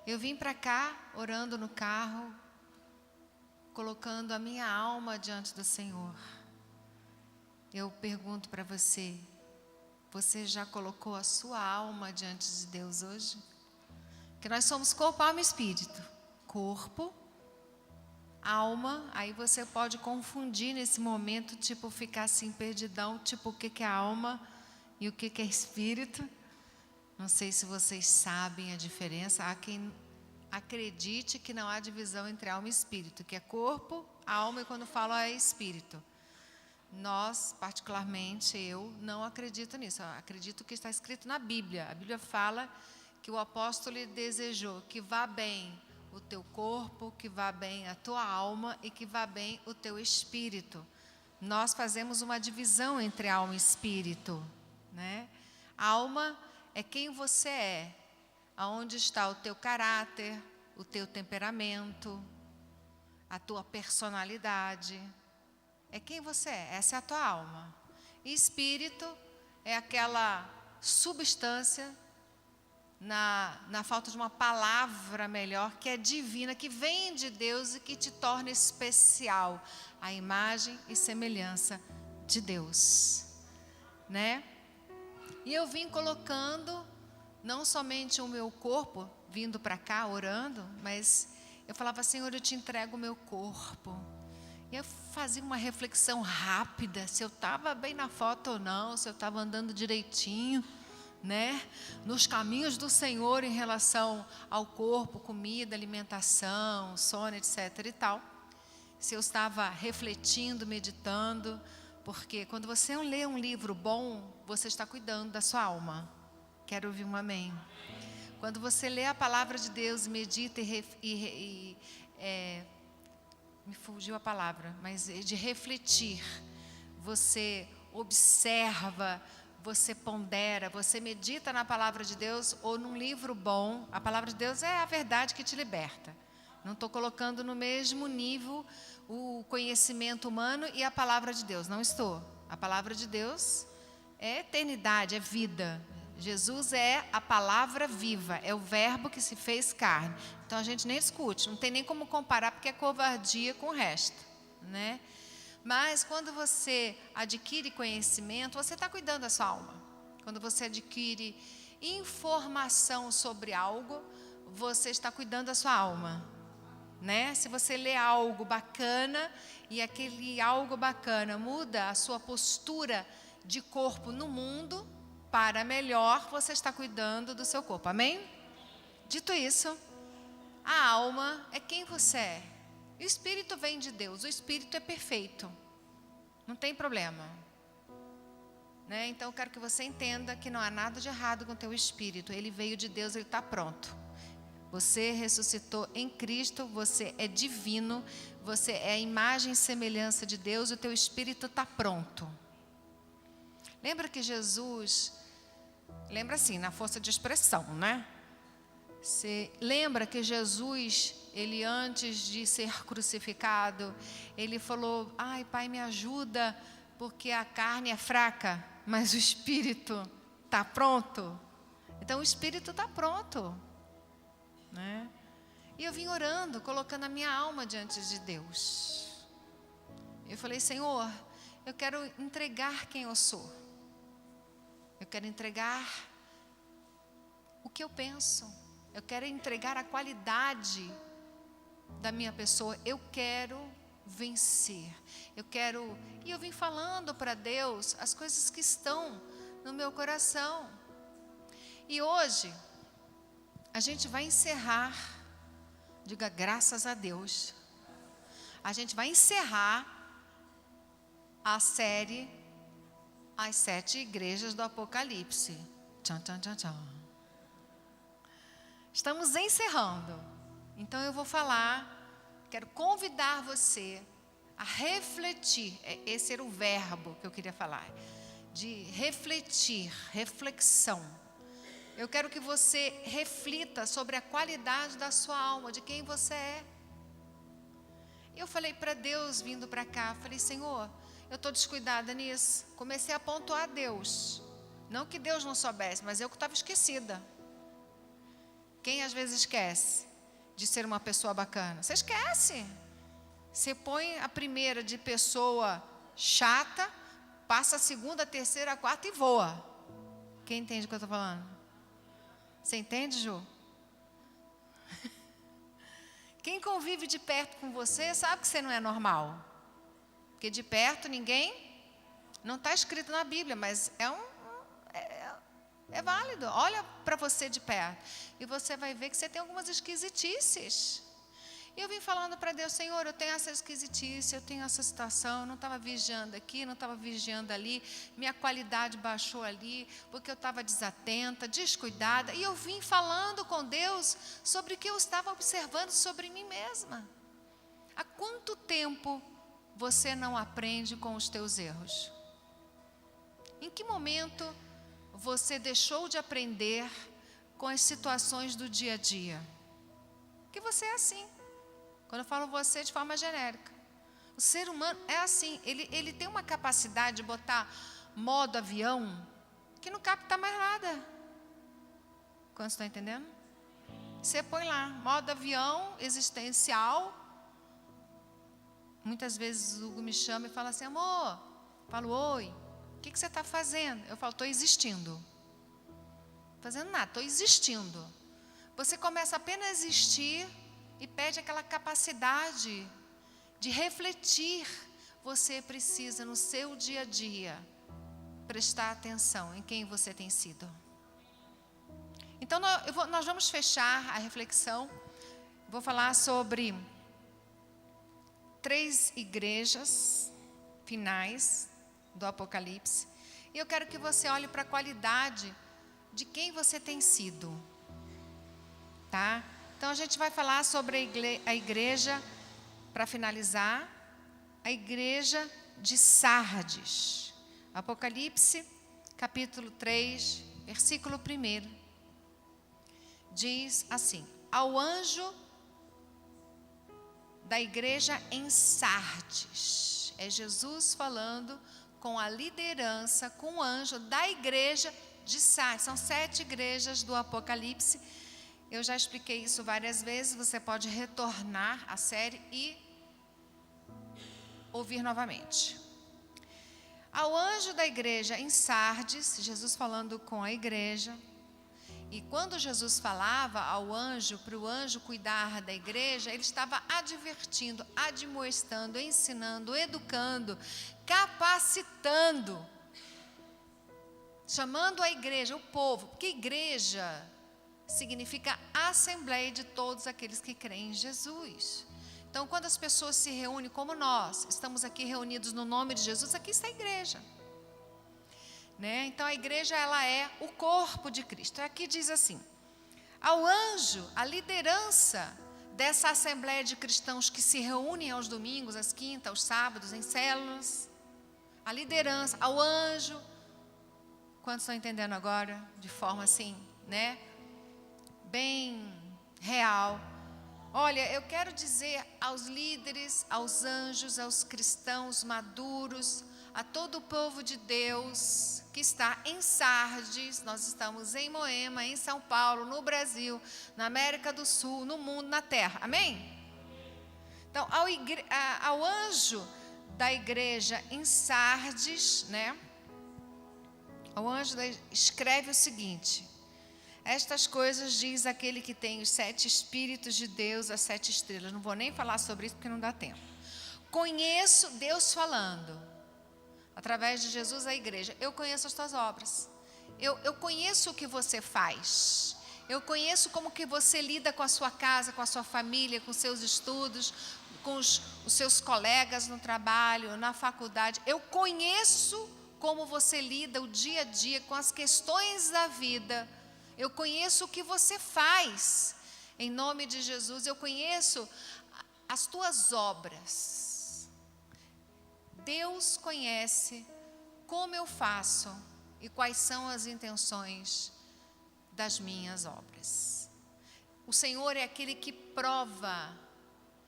Eu vim para cá, orando no carro, colocando a minha alma diante do Senhor. Eu pergunto para você, você já colocou a sua alma diante de Deus hoje? Porque nós somos corpo, alma e espírito. Corpo, alma, aí você pode confundir nesse momento, tipo ficar assim perdidão, tipo o que é alma e o que é espírito. Não sei se vocês sabem a diferença. Há quem acredite que não há divisão entre alma e espírito, que é corpo, alma e quando falo é espírito. Nós, particularmente, eu não acredito nisso. Eu acredito que está escrito na Bíblia. A Bíblia fala que o apóstolo lhe desejou que vá bem o teu corpo, que vá bem a tua alma e que vá bem o teu espírito. Nós fazemos uma divisão entre alma e espírito, né? Alma é quem você é, aonde está o teu caráter, o teu temperamento, a tua personalidade. É quem você é, essa é a tua alma. E espírito é aquela substância, na falta de uma palavra melhor, que é divina, que vem de Deus e que te torna especial, a imagem e semelhança de Deus, né? E eu vim colocando não somente o meu corpo, vindo para cá orando, mas eu falava, Senhor, eu te entrego o meu corpo. E eu fazia uma reflexão rápida, se eu estava bem na foto ou não, se eu estava andando direitinho, né? Nos caminhos do Senhor em relação ao corpo, comida, alimentação, sono, etc. e tal. Se eu estava refletindo, meditando, porque quando você lê um livro bom, você está cuidando da sua alma. Quero ouvir um amém. Quando você lê a palavra de Deus, medita me fugiu a palavra, mas de refletir, você observa, você pondera, você medita na palavra de Deus ou num livro bom. A palavra de Deus é a verdade que te liberta. Não estou colocando no mesmo nível o conhecimento humano e a palavra de Deus, não estou. A palavra de Deus é eternidade, é vida. Jesus é a palavra viva, é o verbo que se fez carne. Então a gente nem discute, não tem nem como comparar, porque é covardia com o resto, né? Mas quando você adquire conhecimento, você está cuidando da sua alma. Quando você adquire informação sobre algo, você está cuidando da sua alma, né? Se você lê algo bacana e aquele algo bacana muda a sua postura de corpo no mundo para melhor, você está cuidando do seu corpo, amém? Dito isso, a alma é quem você é. O espírito vem de Deus, o espírito é perfeito, não tem problema, né? Então eu quero que você entenda que não há nada de errado com o teu espírito, ele veio de Deus, ele está pronto. Você ressuscitou em Cristo, você é divino, você é a imagem e semelhança de Deus, o teu espírito está pronto. Lembra que Jesus, lembra assim, na força de expressão, né? Você lembra que Jesus, ele antes de ser crucificado, ele falou, ai Pai, me ajuda, porque a carne é fraca, mas o espírito está pronto. Então o espírito está pronto, né? E eu vim orando, colocando a minha alma diante de Deus. Eu falei, Senhor, eu quero entregar quem eu sou. Eu quero entregar o que eu penso. Eu quero entregar a qualidade da minha pessoa. Eu quero vencer. E eu vim falando para Deus as coisas que estão no meu coração. E hoje a gente vai encerrar, diga graças a Deus. A gente vai encerrar a série As 7 Igrejas do Apocalipse. Tchan, tchan, tchan, tchan. Estamos encerrando. Então eu vou falar, quero convidar você a refletir. Esse era o verbo que eu queria falar. De refletir, reflexão. Eu quero que você reflita sobre a qualidade da sua alma, de quem você é. Eu falei para Deus, vindo para cá, falei, Senhor, eu estou descuidada nisso. Comecei a pontuar Deus. Não que Deus não soubesse, mas eu que estava esquecida. Quem às vezes esquece de ser uma pessoa bacana? Você esquece. Você põe a primeira de pessoa chata, passa a segunda, a terceira, a quarta e voa. Quem entende o que eu estou falando? Você entende, Ju? Quem convive de perto com você sabe que você não é normal. Porque de perto ninguém... Não está escrito na Bíblia, mas é válido. Olha para você de perto. E você vai ver que você tem algumas esquisitices. E eu vim falando para Deus, Senhor, eu tenho essa esquisitice, eu tenho essa situação, eu não estava vigiando aqui, não estava vigiando ali, minha qualidade baixou ali, porque eu estava desatenta, descuidada. E eu vim falando com Deus sobre o que eu estava observando sobre mim mesma. Há quanto tempo você não aprende com os teus erros? Em que momento você deixou de aprender com as situações do dia a dia? Porque você é assim. Quando eu falo você de forma genérica. O ser humano é assim. Ele tem uma capacidade de botar modo avião que não capta mais nada. Quantos estão entendendo? Você põe lá, modo avião existencial. Muitas vezes o Hugo me chama e fala assim, amor, falo, oi, o que você está fazendo? Eu falo, estou existindo. Fazendo nada, estou existindo. Você começa apenas a existir e perde aquela capacidade de refletir. Você precisa, no seu dia a dia, prestar atenção em quem você tem sido. Então, nós vamos fechar a reflexão. Vou falar sobre 3 igrejas finais do Apocalipse. E eu quero que você olhe para a qualidade de quem você tem sido. Tá? Então, a gente vai falar sobre a igreja, para finalizar, a igreja de Sardes. Apocalipse, capítulo 3, versículo 1. Diz assim, ao anjo da igreja em Sardes. É Jesus falando com a liderança, com o anjo da igreja de Sardes. São 7 igrejas do Apocalipse. Eu já expliquei isso várias vezes, você pode retornar à série e ouvir novamente. Ao anjo da igreja em Sardes, Jesus falando com a igreja, e quando Jesus falava ao anjo, para o anjo cuidar da igreja, ele estava advertindo, admoestando, ensinando, educando, capacitando, chamando a igreja, o povo, porque igreja significa assembleia de todos aqueles que creem em Jesus. Então, quando as pessoas se reúnem como nós, estamos aqui reunidos no nome de Jesus, aqui está a igreja. Né? Então, a igreja ela é o corpo de Cristo. Aqui diz assim, ao anjo, a liderança dessa assembleia de cristãos que se reúnem aos domingos, às quintas, aos sábados, em células, a liderança, ao anjo, quantos estão entendendo agora? De forma assim, né? Bem real. Olha, eu quero dizer aos líderes, aos anjos, aos cristãos maduros, a todo o povo de Deus que está em Sardes, nós estamos em Moema, em São Paulo, no Brasil, na América do Sul, no mundo, na terra, amém? Então, ao anjo da igreja em Sardes, né? O anjo escreve o seguinte, estas coisas diz aquele que tem os 7 Espíritos de Deus, as 7 estrelas. Não vou nem falar sobre isso porque não dá tempo. Conheço Deus falando, através de Jesus a igreja. Eu conheço as tuas obras. Eu conheço o que você faz. Eu conheço como que você lida com a sua casa, com a sua família, com seus estudos, com os seus colegas no trabalho, na faculdade. Eu conheço como você lida o dia a dia com as questões da vida. Eu conheço o que você faz, em nome de Jesus, eu conheço as tuas obras. Deus conhece como eu faço e quais são as intenções das minhas obras. O Senhor é aquele que prova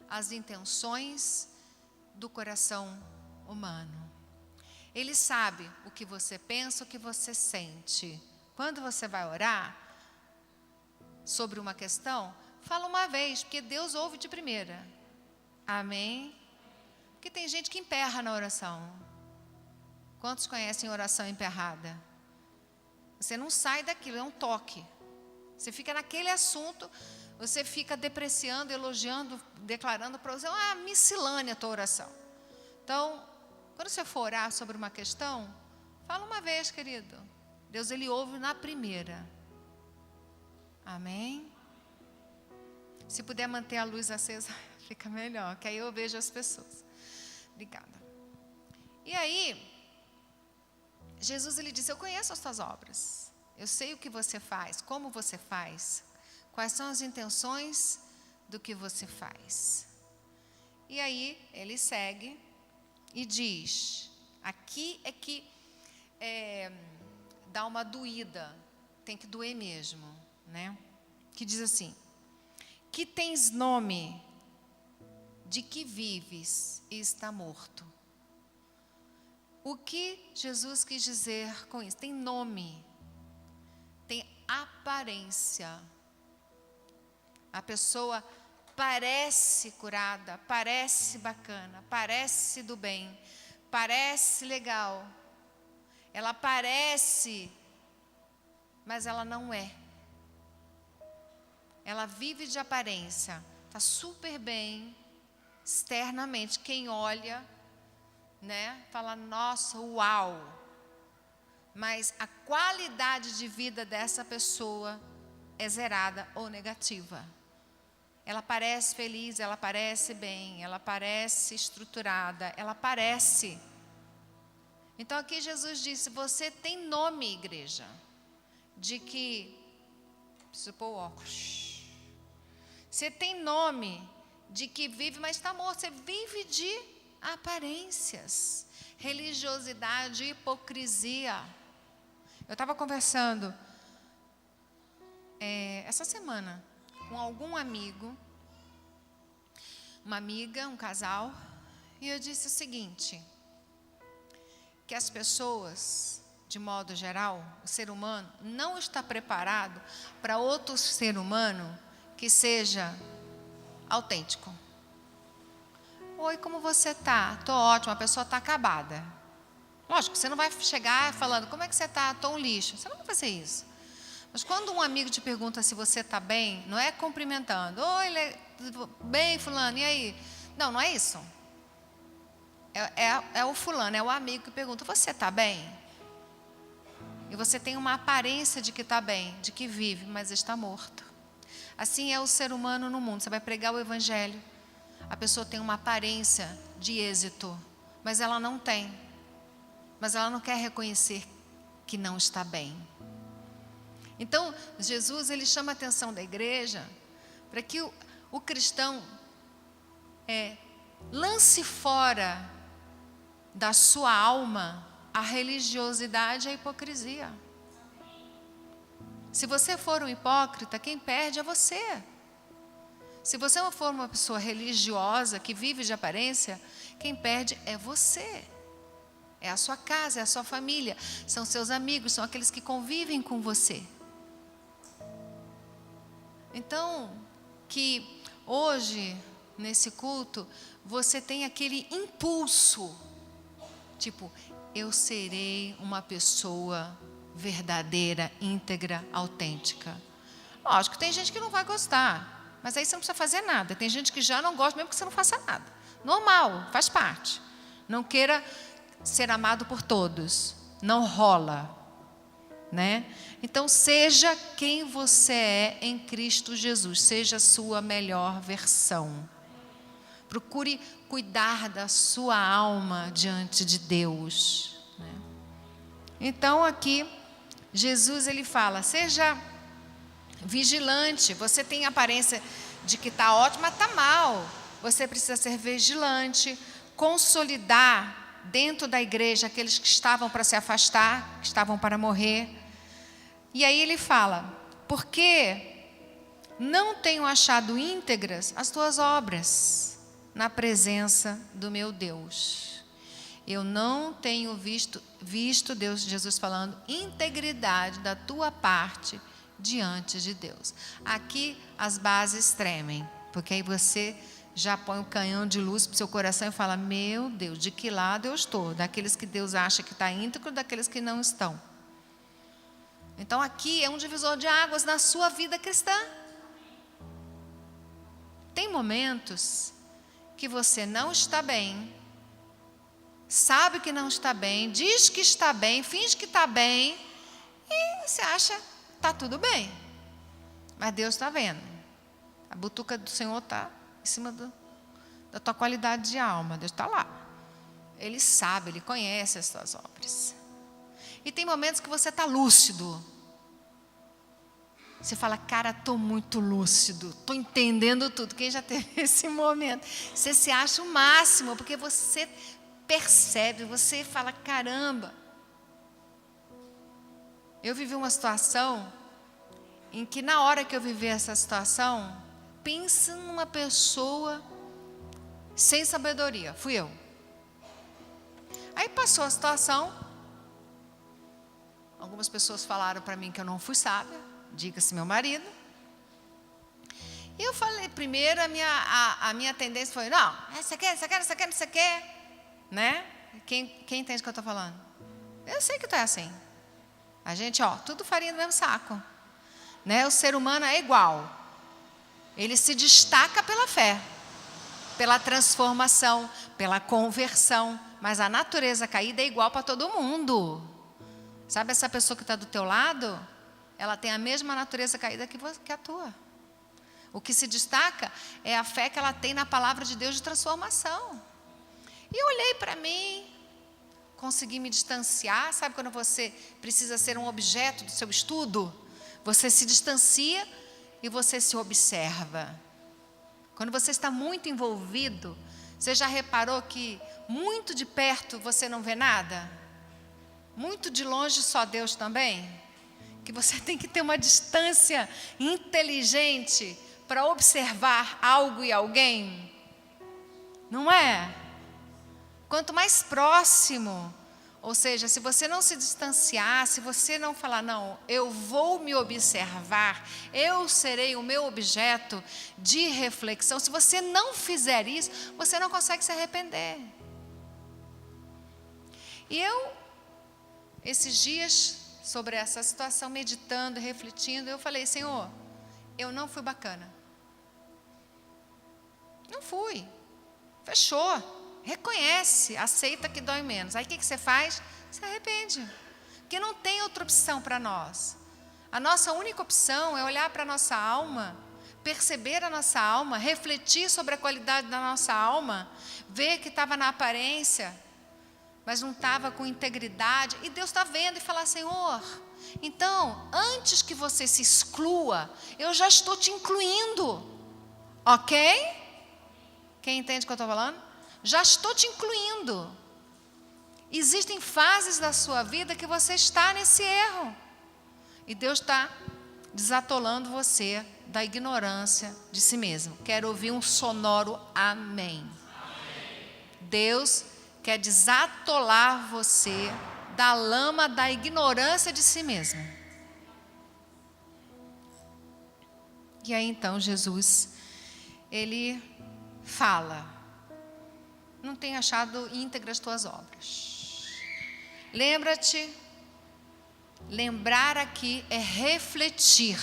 as intenções do coração humano. Ele sabe o que você pensa, o que você sente. Quando você vai orar, sobre uma questão, fala uma vez, porque Deus ouve de primeira. Amém? Porque tem gente que emperra na oração. Quantos conhecem oração emperrada? Você não sai daquilo, é um toque. Você fica naquele assunto, você fica depreciando, elogiando, declarando para você, miscelânea a tua oração. Então, quando você for orar sobre uma questão, fala uma vez, querido. Deus, Ele ouve na primeira. Amém? Se puder manter a luz acesa, fica melhor, que aí eu vejo as pessoas. Obrigada. E aí, Jesus, Ele disse, eu conheço as tuas obras. Eu sei o que você faz, como você faz, quais são as intenções do que você faz. E aí, Ele segue e diz, aqui é que dá uma doída, tem que doer mesmo, né? Que diz assim, que tens nome de que vives e está morto. O que Jesus quis dizer com isso? Tem nome, tem aparência. A pessoa parece curada, parece bacana, parece do bem, parece legal. Ela parece, mas ela não é. Ela vive de aparência, está super bem, externamente. Quem olha, né, fala, nossa, uau. Mas a qualidade de vida dessa pessoa é zerada ou negativa. Ela parece feliz, ela parece bem, ela parece estruturada, ela parece. Então aqui Jesus disse, você tem nome, igreja, de que, preciso pôr o óculos. Você tem nome de que vive, mas está morto. Você vive de aparências, religiosidade, hipocrisia. Eu estava conversando essa semana com algum amigo, uma amiga, um casal, e eu disse o seguinte, que as pessoas, de modo geral, o ser humano não está preparado para outro ser humano que seja autêntico. Oi, como você está? Estou ótima, a pessoa está acabada. Lógico, você não vai chegar falando, como é que você está? Estou um lixo. Você não vai fazer isso. Mas quando um amigo te pergunta se você está bem, não é cumprimentando. Oi, bem, fulano, e aí? Não, não é isso. É o fulano, é o amigo que pergunta, você está bem? E você tem uma aparência de que está bem, de que vive, mas está morto. Assim é o ser humano no mundo. Você vai pregar o evangelho, a pessoa tem uma aparência de êxito, mas ela não tem. Mas ela não quer reconhecer que não está bem. Então, Jesus, ele chama a atenção da igreja para que o cristão lance fora da sua alma a religiosidade e a hipocrisia. Se você for um hipócrita, quem perde é você. Se você for uma pessoa religiosa, que vive de aparência, quem perde é você. É a sua casa, é a sua família, são seus amigos, são aqueles que convivem com você. Então, que hoje, nesse culto, você tem aquele impulso, tipo, eu serei uma pessoa verdadeira, íntegra, autêntica. Lógico, tem gente que não vai gostar, mas aí você não precisa fazer nada. Tem gente que já não gosta, mesmo que você não faça nada. Normal, faz parte. Não queira ser amado por todos, não rola, né? Então seja quem você é em Cristo Jesus, seja a sua melhor versão. Procure cuidar da sua alma diante de Deus, né? Então aqui Jesus, ele fala, seja vigilante. Você tem a aparência de que está ótimo, mas está mal. Você precisa ser vigilante, consolidar dentro da igreja aqueles que estavam para se afastar, que estavam para morrer. E aí ele fala, porque não tenho achado íntegras as tuas obras na presença do meu Deus. Eu não tenho visto Deus, Jesus falando, integridade da tua parte diante de Deus. Aqui as bases tremem, porque aí você já põe o canhão de luz para o seu coração e fala: meu Deus, de que lado eu estou? Daqueles que Deus acha que está íntegro, daqueles que não estão. Então aqui é um divisor de águas na sua vida cristã. Tem momentos que você não está bem, sabe que não está bem, diz que está bem, finge que está bem, e você acha que está tudo bem. Mas Deus está vendo. A butuca do Senhor está em cima da tua qualidade de alma. Deus está lá. Ele sabe, Ele conhece as tuas obras. E tem momentos que você está lúcido. Você fala: cara, estou muito lúcido, estou entendendo tudo. Quem já teve esse momento? Você se acha o máximo, porque você percebe, você fala: caramba. Eu vivi uma situação em que, na hora que eu vivi essa situação, pensa numa pessoa sem sabedoria. Fui eu. Aí passou a situação. Algumas pessoas falaram para mim que eu não fui sábia, diga-se meu marido. E eu falei, primeiro a minha tendência foi: não, você quer, né? Quem entende o que eu estou falando? Eu sei que tu é assim. A gente, tudo farinha do mesmo saco, né? O ser humano é igual. Ele se destaca pela fé, pela transformação, pela conversão, mas a natureza caída é igual para todo mundo. Sabe essa pessoa que está do teu lado? Ela tem a mesma natureza caída que a tua. O que se destaca é a fé que ela tem na palavra de Deus de transformação. E eu olhei para mim, consegui me distanciar. Sabe quando você precisa ser um objeto do seu estudo? Você se distancia e você se observa. Quando você está muito envolvido, você já reparou que muito de perto você não vê nada? Muito de longe só Deus também? Que você tem que ter uma distância inteligente para observar algo e alguém? Não é? Quanto mais próximo, ou seja, se você não se distanciar, se você não falar: não, eu vou me observar, eu serei o meu objeto de reflexão. Se você não fizer isso, você não consegue se arrepender. E eu, esses dias, sobre essa situação, meditando, refletindo, eu falei: Senhor, eu não fui bacana. Não fui. Fechou. Reconhece, aceita que dói menos. Aí o que você faz? Se arrepende. Porque não tem outra opção para nós. A nossa única opção é olhar para a nossa alma, perceber a nossa alma, refletir sobre a qualidade da nossa alma, ver que estava na aparência, mas não estava com integridade. E Deus está vendo e fala: Senhor, então, antes que você se exclua, eu já estou te incluindo. Ok? Quem entende o que eu estou falando? Já estou te incluindo. Existem fases da sua vida que você está nesse erro. E Deus está desatolando você da ignorância de si mesmo. Quero ouvir um sonoro amém. Deus quer desatolar você da lama da ignorância de si mesmo. E aí então Jesus, Ele fala: não tenho achado íntegras tuas obras. Lembra-te, lembrar aqui é refletir,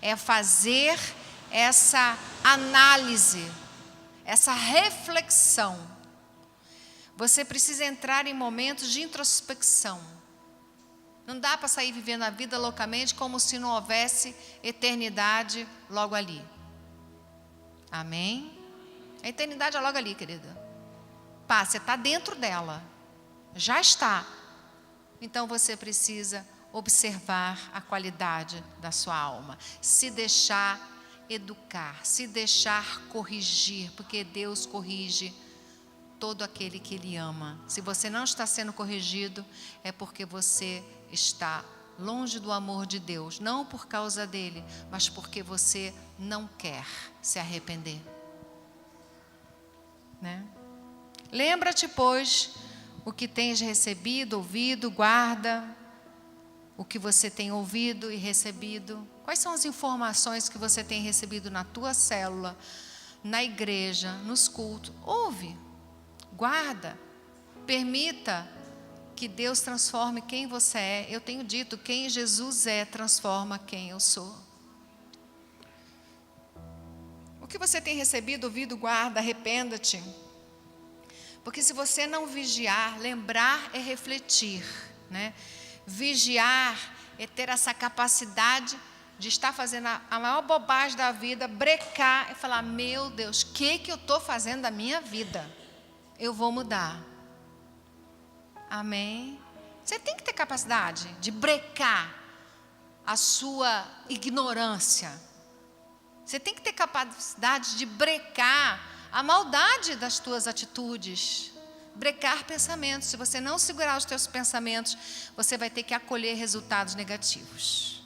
é fazer essa análise, essa reflexão. Você precisa entrar em momentos de introspecção. Não dá para sair vivendo a vida loucamente como se não houvesse eternidade logo ali. Amém? A eternidade é logo ali, querida. Pá, você está dentro dela. Já está. Então você precisa observar a qualidade da sua alma. Se deixar educar, se deixar corrigir, porque Deus corrige todo aquele que Ele ama. Se você não está sendo corrigido, é porque você está longe do amor de Deus. Não por causa dele, mas porque você não quer se arrepender. Né? Lembra-te, pois, o que tens recebido, ouvido, guarda o que você tem ouvido e recebido? Quais são as informações que você tem recebido na tua célula, na igreja, nos cultos? Ouve, guarda, permita que Deus transforme quem você é. Eu tenho dito, quem Jesus é, transforma quem eu sou. O que você tem recebido, ouvido, guarda, arrependa-te. Porque se você não vigiar, lembrar é refletir, né? Vigiar é ter essa capacidade de estar fazendo a maior bobagem da vida, brecar e falar, meu Deus, o que eu estou fazendo da minha vida? Eu vou mudar. Amém? Você tem que ter capacidade de brecar a sua ignorância. Você tem que ter capacidade de brecar a maldade das tuas atitudes. Brecar pensamentos. Se você não segurar os teus pensamentos, você vai ter que acolher resultados negativos.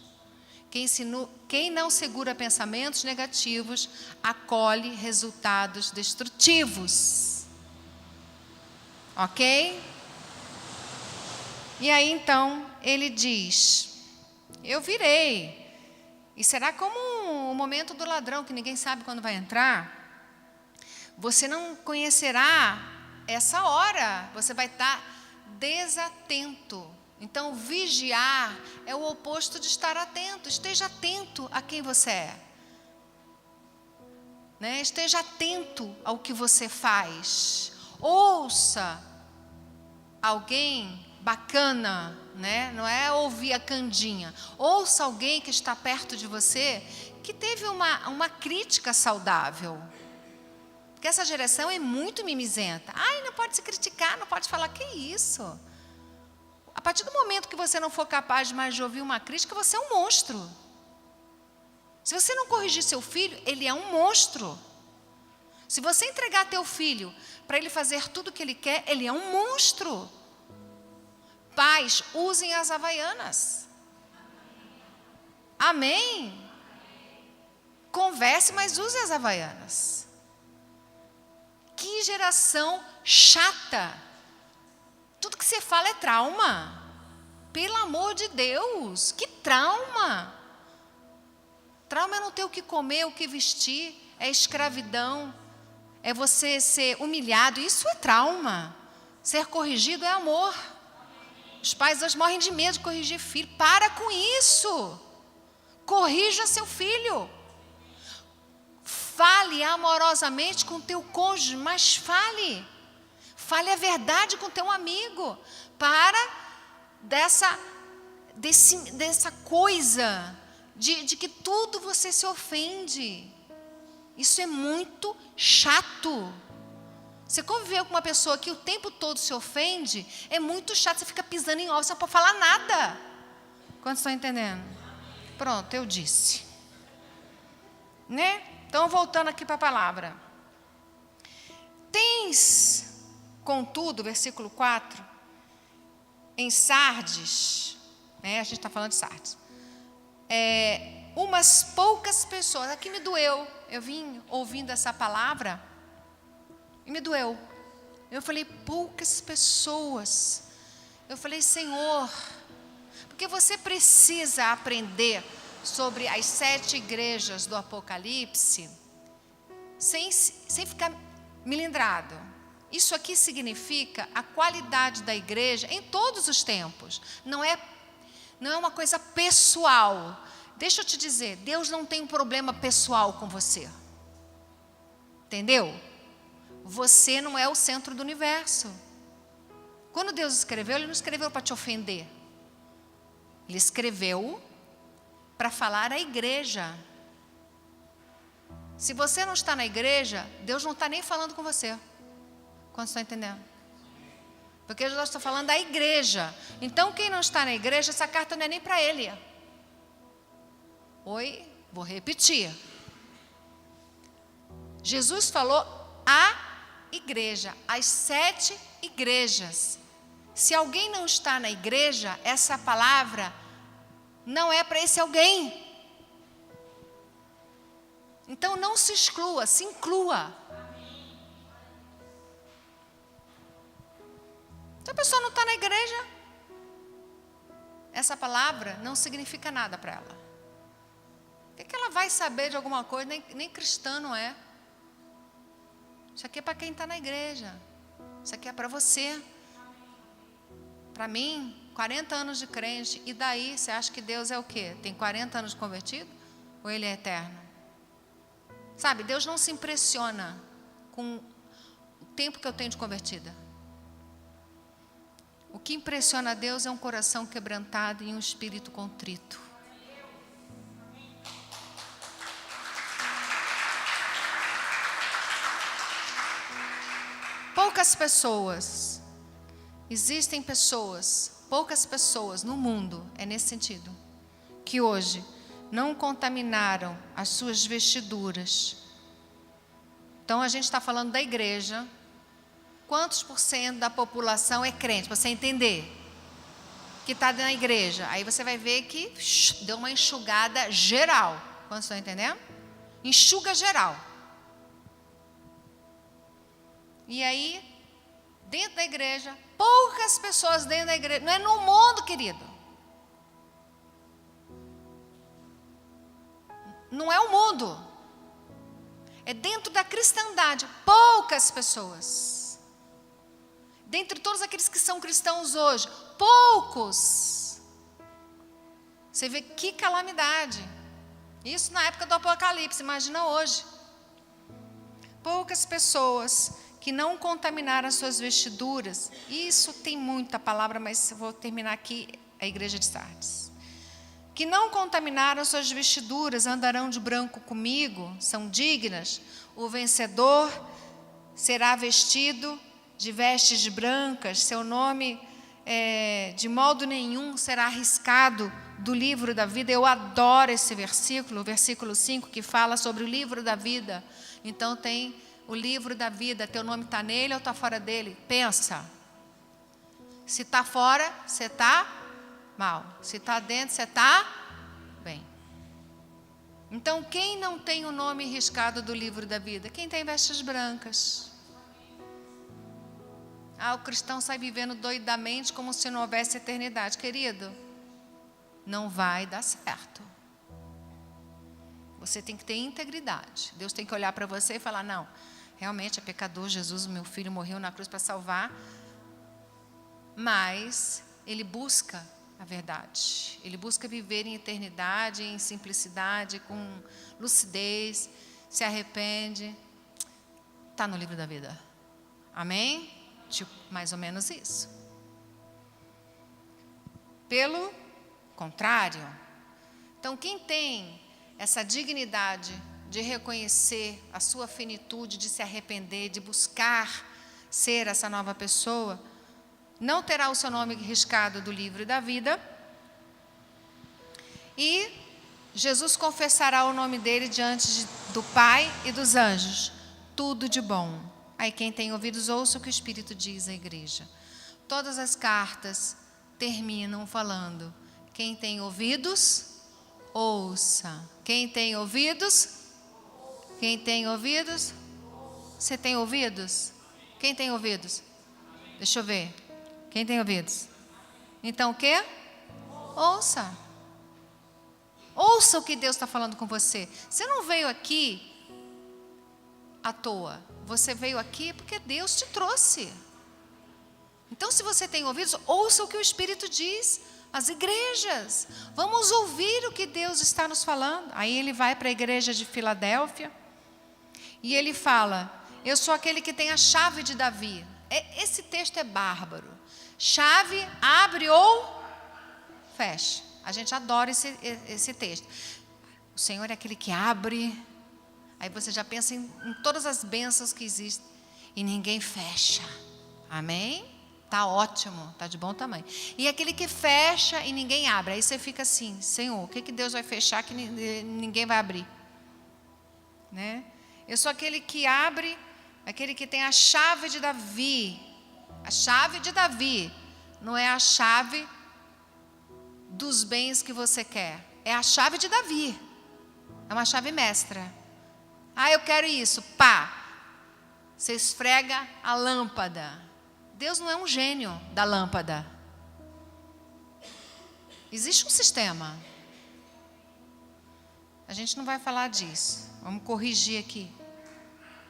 Quem não segura pensamentos negativos, acolhe resultados destrutivos. Ok? E aí então, ele diz, eu virei. E será como o momento do ladrão, que ninguém sabe quando vai entrar. Você não conhecerá essa hora, você vai estar desatento. Então, vigiar é o oposto de estar atento. Esteja atento a quem você é. Né? Esteja atento ao que você faz. Ouça alguém bacana, né? Não é ouvir a candinha. Ouça alguém que está perto de você, que teve uma crítica saudável. Porque essa geração é muito mimizenta. Ai, não pode se criticar, não pode falar, que isso? A partir do momento que você não for capaz mais de ouvir uma crítica, você é um monstro. Se você não corrigir seu filho, ele é um monstro. Se você entregar teu filho para ele fazer tudo o que ele quer, ele é um monstro. Pais, usem as havaianas. Amém? Converse, mas use as havaianas. Que geração chata. Tudo que você fala é trauma. Pelo amor de Deus, que trauma. Trauma é não ter o que comer, o que vestir, é escravidão, é você ser humilhado, isso é trauma. Ser corrigido é amor. Os pais hoje morrem de medo de corrigir filho. Para com isso. Corrija seu filho. Fale amorosamente com teu cônjuge, mas fale. Fale a verdade com teu amigo. Para dessa coisa de que tudo você se ofende. Isso é muito chato. Você conviver com uma pessoa que o tempo todo se ofende, é muito chato. Você fica pisando em ovos, você não pode falar nada. Quantos estão entendendo? Pronto, eu disse. Né? Então, voltando aqui para a palavra. Tens, contudo, versículo 4, em Sardes, né, a gente está falando de Sardes, umas poucas pessoas, aqui me doeu, eu vim ouvindo essa palavra, e me doeu. Eu falei, poucas pessoas. Eu falei, Senhor, porque você precisa aprender sobre as 7 igrejas do Apocalipse, sem ficar melindrado. Isso aqui significa a qualidade da igreja em todos os tempos. Não é uma coisa pessoal. Deixa eu te dizer, Deus não tem um problema pessoal com você. Entendeu? Você não é o centro do universo. Quando Deus escreveu, Ele não escreveu para te ofender. Ele escreveu para falar à igreja. Se você não está na igreja, Deus não está nem falando com você. Quantos estão entendendo? Porque Deus está falando da igreja. Então, quem não está na igreja, essa carta não é nem para ele. Oi? Vou repetir. Jesus falou à igreja, às 7 igrejas. Se alguém não está na igreja, essa palavra não é para esse alguém. Então não se exclua, se inclua. Se a pessoa não está na igreja, essa palavra não significa nada para ela. O que ela vai saber de alguma coisa? Nem cristã não é. Isso aqui é para quem está na igreja. Isso aqui é para você. Para mim, 40 anos de crente. E daí, você acha que Deus é o quê? Tem 40 anos de convertido? Ou Ele é eterno? Sabe, Deus não se impressiona com o tempo que eu tenho de convertida. O que impressiona a Deus é um coração quebrantado e um espírito contrito. Poucas pessoas, existem pessoas, poucas pessoas no mundo, é nesse sentido, que hoje não contaminaram as suas vestiduras. Então a gente está falando da igreja. Quantos por cento da população é crente? Para você entender que está na igreja. Aí você vai ver que deu uma enxugada geral. Quantos estão entendendo? Enxuga geral. E aí, dentro da igreja, poucas pessoas dentro da igreja. Não é no mundo, querido. Não é o mundo. É dentro da cristandade. Poucas pessoas. Dentre todos aqueles que são cristãos hoje, poucos. Você vê que calamidade. Isso na época do Apocalipse, imagina hoje. Poucas pessoas que não contaminaram as suas vestiduras. Isso tem muita palavra, mas eu vou terminar aqui a igreja de Sardes. Que não contaminaram as suas vestiduras, andarão de branco comigo, são dignas. O vencedor será vestido de vestes brancas, seu nome de modo nenhum será arriscado do livro da vida. Eu adoro esse versículo, o versículo 5, que fala sobre o livro da vida. Então tem o livro da vida, teu nome está nele ou está fora dele? Pensa. Se está fora, você está mal. Se está dentro, você está bem. Então quem não tem o nome riscado do livro da vida? Quem tem vestes brancas. O cristão sai vivendo doidamente como se não houvesse eternidade. Querido, não vai dar certo. Você tem que ter integridade. Deus tem que olhar para você e falar, não, realmente é pecador, Jesus, meu filho, morreu na cruz para salvar. Mas ele busca a verdade. Ele busca viver em eternidade, em simplicidade, com lucidez, se arrepende. Está no livro da vida. Amém? Tipo, mais ou menos isso. Pelo contrário, então quem tem essa dignidade de reconhecer a sua finitude, de se arrepender, de buscar ser essa nova pessoa, não terá o seu nome riscado do livro da vida, e Jesus confessará o nome dele diante do Pai e dos anjos. Tudo de bom. Aí quem tem ouvidos, ouça o que o Espírito diz à igreja. Todas as cartas terminam falando, quem tem ouvidos, ouça. Quem tem ouvidos? Quem tem ouvidos? Você tem ouvidos? Quem tem ouvidos? Deixa eu ver. Quem tem ouvidos? Então o quê? Ouça. Ouça o que Deus está falando com você. Você não veio aqui à toa. Você veio aqui porque Deus te trouxe. Então, se você tem ouvidos, ouça o que o Espírito diz às igrejas. Vamos ouvir o que Deus está nos falando. Aí ele vai para a igreja de Filadélfia e ele fala, eu sou aquele que tem a chave de Davi. Esse texto é bárbaro. Chave, abre ou fecha. A gente adora esse texto. O Senhor é aquele que abre. Aí você já pensa em todas as bênçãos que existem. E ninguém fecha. Amém? Tá ótimo, tá de bom tamanho. E aquele que fecha e ninguém abre. Aí você fica assim, Senhor, o que Deus vai fechar que ninguém vai abrir? Né? Eu sou aquele que abre, aquele que tem a chave de Davi. A chave de Davi não é a chave dos bens que você quer. É a chave de Davi. É uma chave mestra. Eu quero isso. Pá. Você esfrega a lâmpada. Deus não é um gênio da lâmpada. Existe um sistema. A gente não vai falar disso. Vamos corrigir aqui.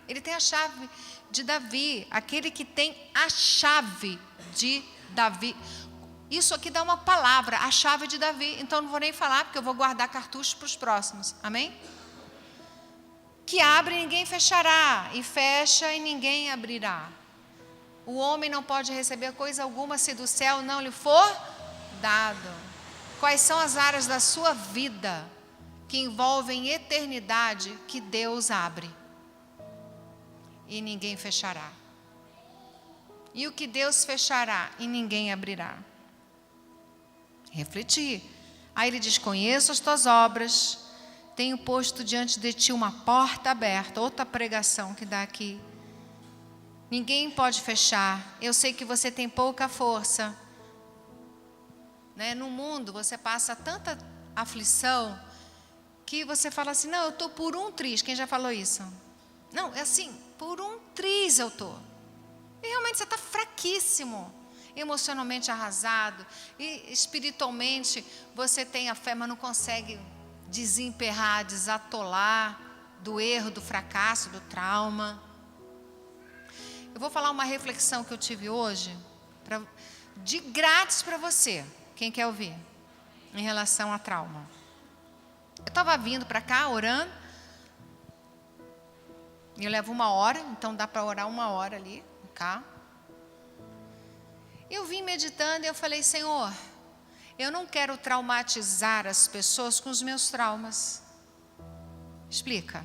Ele tem a chave de Davi. Aquele que tem a chave de Davi. Isso aqui dá uma palavra, a chave de Davi. Então não vou nem falar, porque eu vou guardar cartuchos para os próximos. Amém? Que abre e ninguém fechará, e fecha e ninguém abrirá. O homem não pode receber coisa alguma se do céu não lhe for dado. Quais são as áreas da sua vida que envolvem eternidade que Deus abre e ninguém fechará? E o que Deus fechará e ninguém abrirá? Refletir. Aí ele diz: conheço as tuas obras, tenho posto diante de ti uma porta aberta. Outra pregação que dá aqui. Ninguém pode fechar. Eu sei que você tem pouca força. Né? No mundo você passa tanta aflição que você fala assim: não, eu estou por um triz. Quem já falou isso? Não, é assim, por um triz eu estou. E realmente você está fraquíssimo, emocionalmente arrasado, e espiritualmente você tem a fé, mas não consegue desemperrar, desatolar do erro, do fracasso, do trauma. Eu vou falar uma reflexão que eu tive hoje, de grátis para você, quem quer ouvir, em relação a trauma. Eu estava vindo para cá, orando, e eu levo 1 hora, então dá para orar 1 hora ali, no carro. Eu vim meditando e eu falei: Senhor, eu não quero traumatizar as pessoas com os meus traumas. Explica,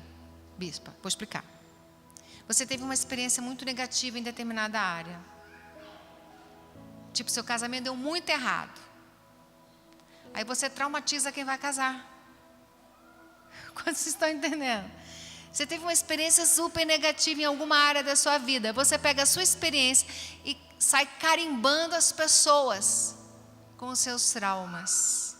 bispa, vou explicar. Você teve uma experiência muito negativa em determinada área. Tipo, seu casamento deu muito errado. Aí você traumatiza quem vai casar. Quando vocês estão entendendo? Você teve uma experiência super negativa em alguma área da sua vida. Você pega a sua experiência e sai carimbando as pessoas com os seus traumas.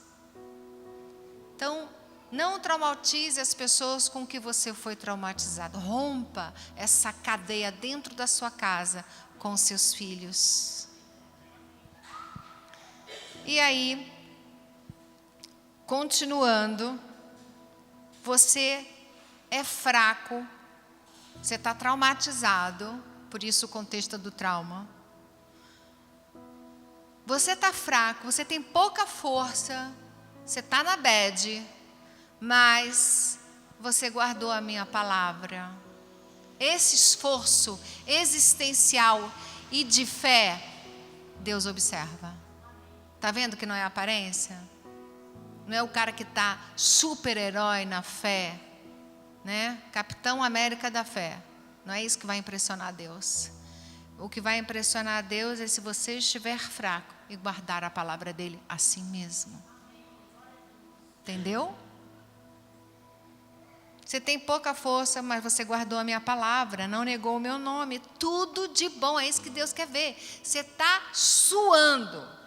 Então, não traumatize as pessoas com que você foi traumatizado. Rompa essa cadeia dentro da sua casa com seus filhos. E aí, continuando, você é fraco, você está traumatizado, por isso o contexto do trauma. Você está fraco, você tem pouca força, você está na bad, mas você guardou a minha palavra. Esse esforço existencial e de fé, Deus observa. Está vendo que não é aparência? Não é o cara que está super-herói na fé, né? Capitão América da fé. Não é isso que vai impressionar Deus. O que vai impressionar Deus é se você estiver fraco e guardar a palavra dele assim mesmo. Entendeu? Você tem pouca força, mas você guardou a minha palavra, não negou o meu nome. Tudo de bom, é isso que Deus quer ver. Você está suando,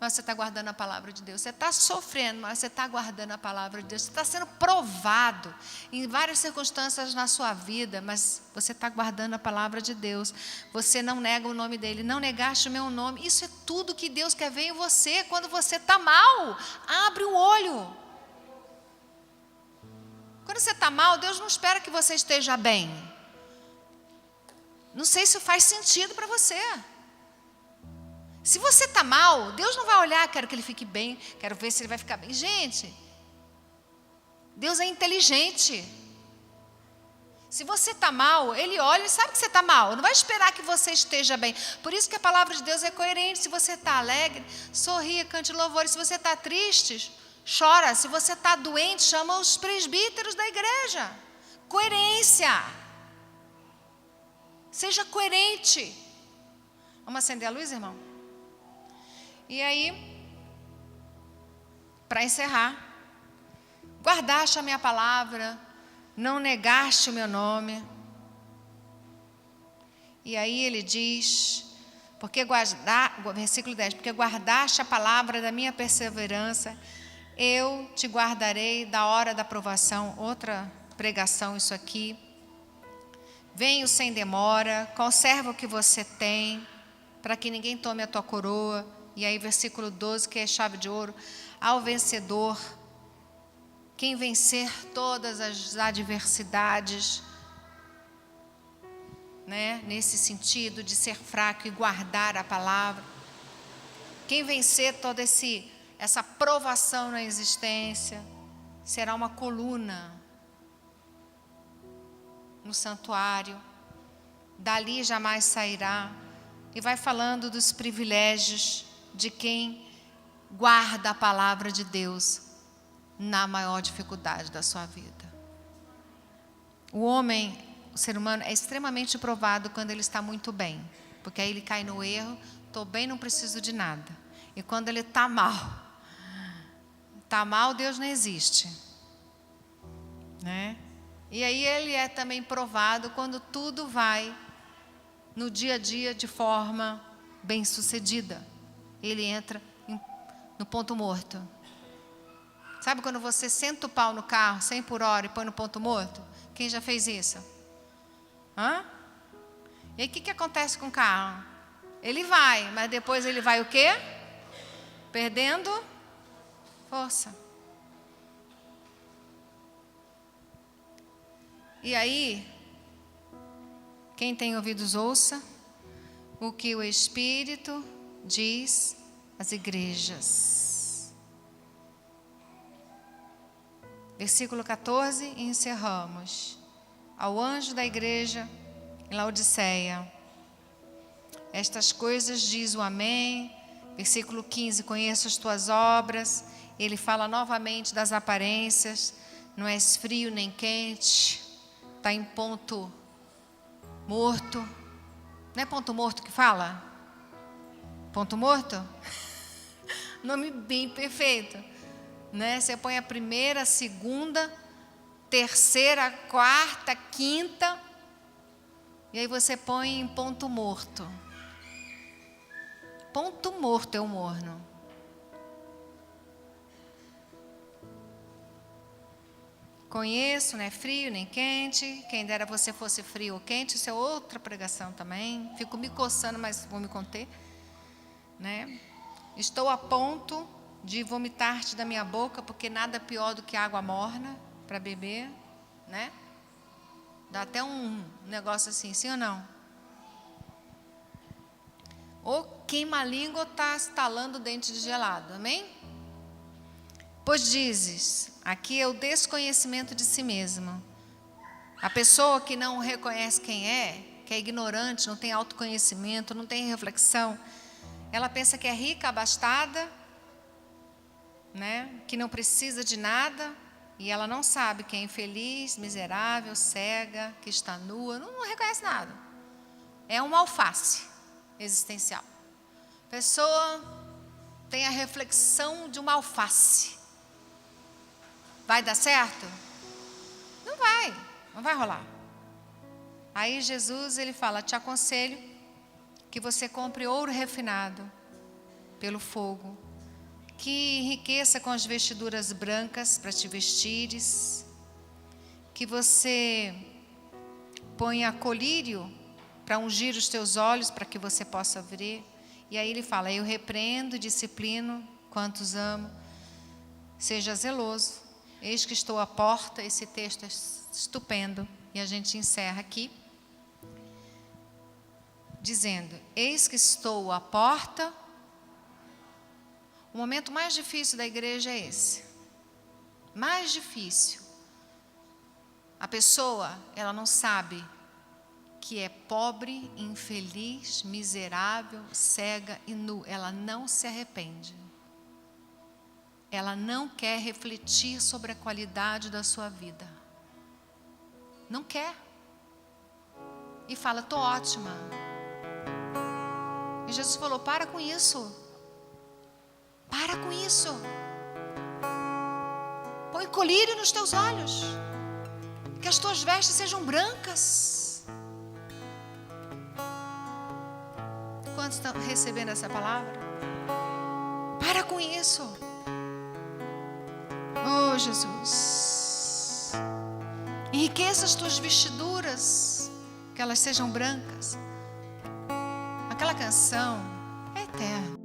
mas você está guardando a palavra de Deus. Você está sofrendo, mas você está guardando a palavra de Deus. Você está sendo provado em várias circunstâncias na sua vida, mas você está guardando a palavra de Deus. Você não nega o nome dele, não negaste o meu nome. Isso é tudo que Deus quer ver em você. Quando você está mal, abre o olho. Quando você está mal, Deus não espera que você esteja bem. Não sei se faz sentido para você. Se você está mal, Deus não vai olhar: quero que ele fique bem, quero ver se ele vai ficar bem. Gente, Deus é inteligente. Se você está mal, ele olha e sabe que você está mal. Não vai esperar que você esteja bem. Por isso que a palavra de Deus é coerente. Se você está alegre, sorria, cante louvores. Se você está triste, chora. Se você está doente, chama os presbíteros da igreja. Coerência. Seja coerente. Vamos acender a luz, irmão? E aí, para encerrar, guardaste a minha palavra, não negaste o meu nome. E aí ele diz, versículo 10, porque guardaste a palavra da minha perseverança, eu te guardarei da hora da provação. Outra pregação isso aqui. Venho sem demora, conserva o que você tem, para que ninguém tome a tua coroa. E aí versículo 12, que é chave de ouro. Ao vencedor, quem vencer todas as adversidades, né? Nesse sentido de ser fraco e guardar a palavra. Quem vencer toda essa provação na existência, será uma coluna no santuário, dali jamais sairá. E vai falando dos privilégios de quem guarda a palavra de Deus na maior dificuldade da sua vida. O homem, o ser humano, é extremamente provado quando ele está muito bem, porque aí ele cai no erro: estou bem, não preciso de nada. E quando ele está mal, Deus não existe, né? E aí ele é também provado quando tudo vai no dia a dia de forma bem sucedida. Ele entra no ponto morto. Sabe quando você senta o pau no carro 100 por hora e põe no ponto morto? Quem já fez isso? E aí o que acontece com o carro? Ele vai, mas depois ele vai o quê? Perdendo força. E aí, quem tem ouvidos ouça o que o Espírito diz às igrejas. Versículo 14 e encerramos. Ao anjo da igreja em Laodiceia, estas coisas diz o Amém. Versículo 15, conheço as tuas obras. Ele fala novamente das aparências. Não és frio nem quente, está em ponto morto. Não é ponto morto que fala? Ponto morto? Nome bem perfeito, né? Você põe a primeira, a segunda, terceira, quarta, quinta, e aí você põe em ponto morto. Ponto morto é o morno. Conheço, não é frio nem quente. Quem dera você fosse frio ou quente. Isso é outra pregação também. Fico me coçando, mas vou me conter, né? Estou a ponto de vomitar-te da minha boca, porque nada pior do que água morna para beber, né? Dá até um negócio assim, sim ou não? Ou queima a língua ou está estalando o dente de gelado, amém? Pois dizes, aqui é o desconhecimento de si mesmo. A pessoa que não reconhece quem é, que é ignorante, não tem autoconhecimento, não tem reflexão, ela pensa que é rica, abastada, né? Que não precisa de nada, e ela não sabe que é infeliz, miserável, cega, que está nua, não reconhece nada. É uma alface existencial. A pessoa tem a reflexão de uma alface. Vai dar certo? Não vai rolar. Aí Jesus, ele fala, te aconselho que você compre ouro refinado pelo fogo, que enriqueça com as vestiduras brancas para te vestires, que você ponha colírio para ungir os teus olhos, para que você possa ver. E aí ele fala, eu repreendo e disciplino quantos amo, seja zeloso. Eis que estou à porta. Esse texto é estupendo. E a gente encerra aqui, dizendo, eis que estou à porta. O momento mais difícil da igreja é esse. Mais difícil. A pessoa, ela não sabe que é pobre, infeliz, miserável, cega e nu. Ela não se arrepende. Ela não quer refletir sobre a qualidade da sua vida. Não quer. E fala, estou ótima. E Jesus falou, para com isso. Para com isso. Põe colírio nos teus olhos. Que as tuas vestes sejam brancas. Quantos estão recebendo essa palavra? Para com isso. Oh, Jesus. Enriqueça as tuas vestiduras, que elas sejam brancas. Aquela canção é eterna.